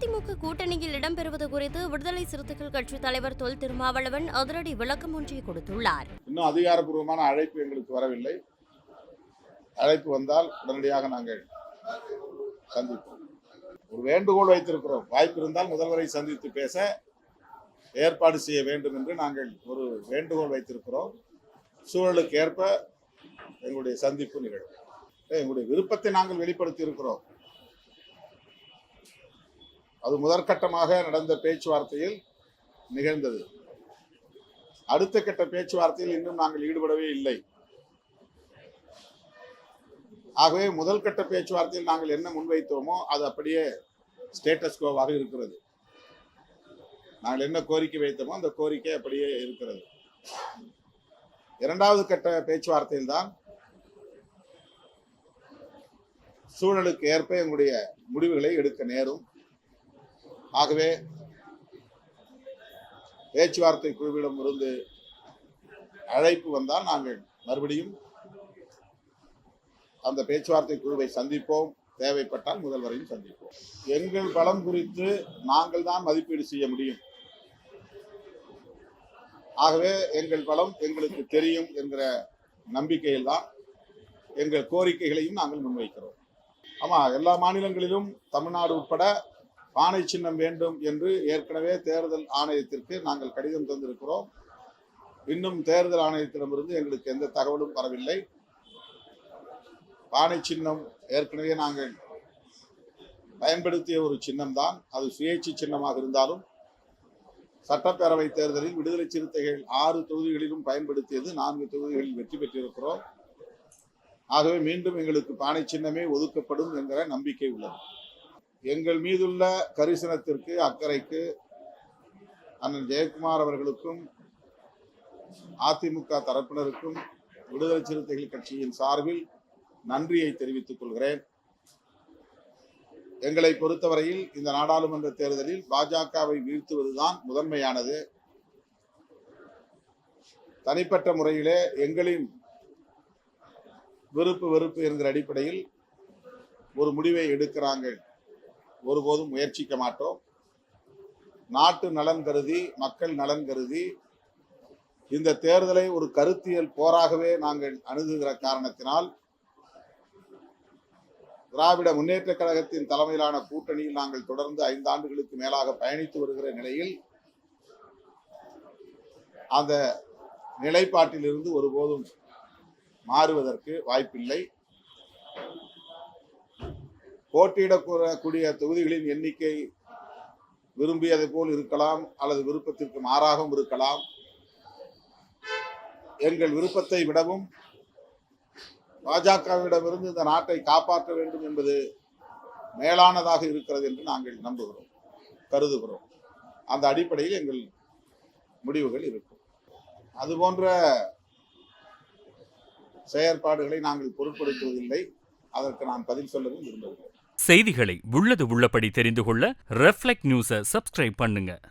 அதிமுக கூட்டணியில் இடம்பெறுவது குறித்து விடுதலை சிறுத்தைகள் கட்சி தலைவர் தொல் திருமாவளவன் அதிரடி விளக்கம் ஒன்றை கொடுத்துள்ளார். இன்னும் அதிகாரப்பூர்வமான அழைப்பு எங்களுக்கு வரவில்லை. அழைப்பு வந்தால் உடனடியாக நாங்கள் சந்திப்போம். ஒரு வேண்டுகோள் வைத்திருக்கிறோம். வாய்ப்பு இருந்தால் முதல்வரை சந்தித்து பேச ஏற்பாடு செய்ய வேண்டும் என்று நாங்கள் ஒரு வேண்டுகோள் வைத்திருக்கிறோம். சூழலுக்கு ஏற்ப எங்களுடைய சந்திப்பு நிகழும். எங்களுடைய விருப்பத்தை நாங்கள் வெளிப்படுத்தி இருக்கிறோம். அது முதற்கட்டமாக நடந்த பேச்சுவார்த்தையில் நிகழ்ந்தது. அடுத்த கட்ட பேச்சுவார்த்தையில் இன்னும் நாங்கள் ஈடுபடவே இல்லை. ஆகவே முதல் கட்ட பேச்சுவார்த்தையில் நாங்கள் என்ன முன்வைத்தோமோ அது அப்படியே ஸ்டேட்டஸ் கோவாக இருக்கிறது. நாங்கள் என்ன கோரிக்கை வைத்தோமோ அந்த கோரிக்கை அப்படியே இருக்கிறது. இரண்டாவது கட்ட பேச்சுவார்த்தையில் தான் சூழலுக்கு ஏற்ப எங்களுடைய முடிவுகளை எடுக்க நேரும். ஆகவே பேச்சுவார்த்தை குழுவிடம் இருந்து அழைப்பு வந்தால் நாங்கள் மறுபடியும் அந்த பேச்சுவார்த்தை குழுவை சந்திப்போம். தேவைப்பட்டால் முதல்வரையும் சந்திப்போம். எங்கள் பலம் குறித்து நாங்கள் தான் மதிப்பீடு செய்ய முடியும். ஆகவே எங்கள் பலம் எங்களுக்கு தெரியும் என்கிற நம்பிக்கையில் தான் எங்கள் கோரிக்கைகளையும் நாங்கள் முன்வைக்கிறோம். ஆமா, எல்லா மாநிலங்களிலும் தமிழ்நாடு உட்பட பானை சின்னம் வேண்டும் என்று ஏற்கனவே தேர்தல் ஆணையத்திற்கு நாங்கள் கடிதம் தந்திருக்கிறோம். இன்னும் தேர்தல் ஆணையத்திடமிருந்து எங்களுக்கு எந்த தகவலும் வரவில்லை. பானை சின்னம் ஏற்கனவே நாங்கள் பயன்படுத்திய ஒரு சின்னம் தான். அது சுயேட்சை சின்னமாக இருந்தாலும் சட்டப்பேரவை தேர்தலில் விடுதலை சிறுத்தைகள் 6 தொகுதிகளிலும் பயன்படுத்தியது. 4 தொகுதிகளில் வெற்றி பெற்றிருக்கிறோம். ஆகவே மீண்டும் எங்களுக்கு பானை சின்னமே ஒதுக்கப்படும் என்கிற நம்பிக்கை உள்ளது. எங்கள் மீதுள்ள கரிசனத்திற்கு, அக்கறைக்கு அண்ணன் ஜெயக்குமார் அவர்களுக்கும் அதிமுக தரப்பினருக்கும் விடுதலை சிறுத்தைகள் கட்சியின் சார்பில் நன்றியை தெரிவித்துக் கொள்கிறேன். எங்களை பொறுத்தவரையில் இந்த நாடாளுமன்ற தேர்தலில் பாஜகவை வீழ்த்துவதுதான் முதன்மையானது. தனிப்பட்ட முறையிலே எங்களின் விருப்பு வெறுப்பு என்கிற அடிப்படையில் ஒரு முடிவை எடுக்கிறாங்க. ஒருபோதும் முயற்சிக்க மாட்டோம். நாட்டு நலன் கருதி, மக்கள் நலன் கருதி இந்த தேர்தலை ஒரு கருத்தியல் போராகவே நாங்கள் அணுகுகிற காரணத்தினால் திராவிட முன்னேற்ற கழகத்தின் தலைமையிலான கூட்டணியில் நாங்கள் தொடர்ந்து 5 ஆண்டுகளுக்கு மேலாக பயணித்து வருகிற நிலையில் அந்த நிலைப்பாட்டிலிருந்து ஒருபோதும் மாறுவதற்கு வாய்ப்பில்லை. போட்டியிடக்கூடிய தொகுதிகளின் எண்ணிக்கை விரும்பியதை போல் இருக்கலாம், அல்லது விருப்பத்திற்கு மாறாகவும் இருக்கலாம். எங்கள் விருப்பத்தை விடவும் பாஜகவிடமிருந்து இந்த நாட்டை காப்பாற்ற வேண்டும் என்பது மேலானதாக இருக்கிறது என்று நாங்கள் நம்புகிறோம், கருதுகிறோம். அந்த அடிப்படையில் எங்கள் முடிவுகள் இருக்கும். அதுபோன்ற செயற்பாடுகளை நாங்கள் பொருட்படுத்துவதில்லை. அதற்கு நான் பதில் சொல்லவும் விரும்பவில்லை. செய்திகளை உள்ளது உள்ளபடி தெரிந்து கொள்ள ரெஃப்ளெக்ட் நியூஸை சப்ஸ்கிரைப் பண்ணுங்க.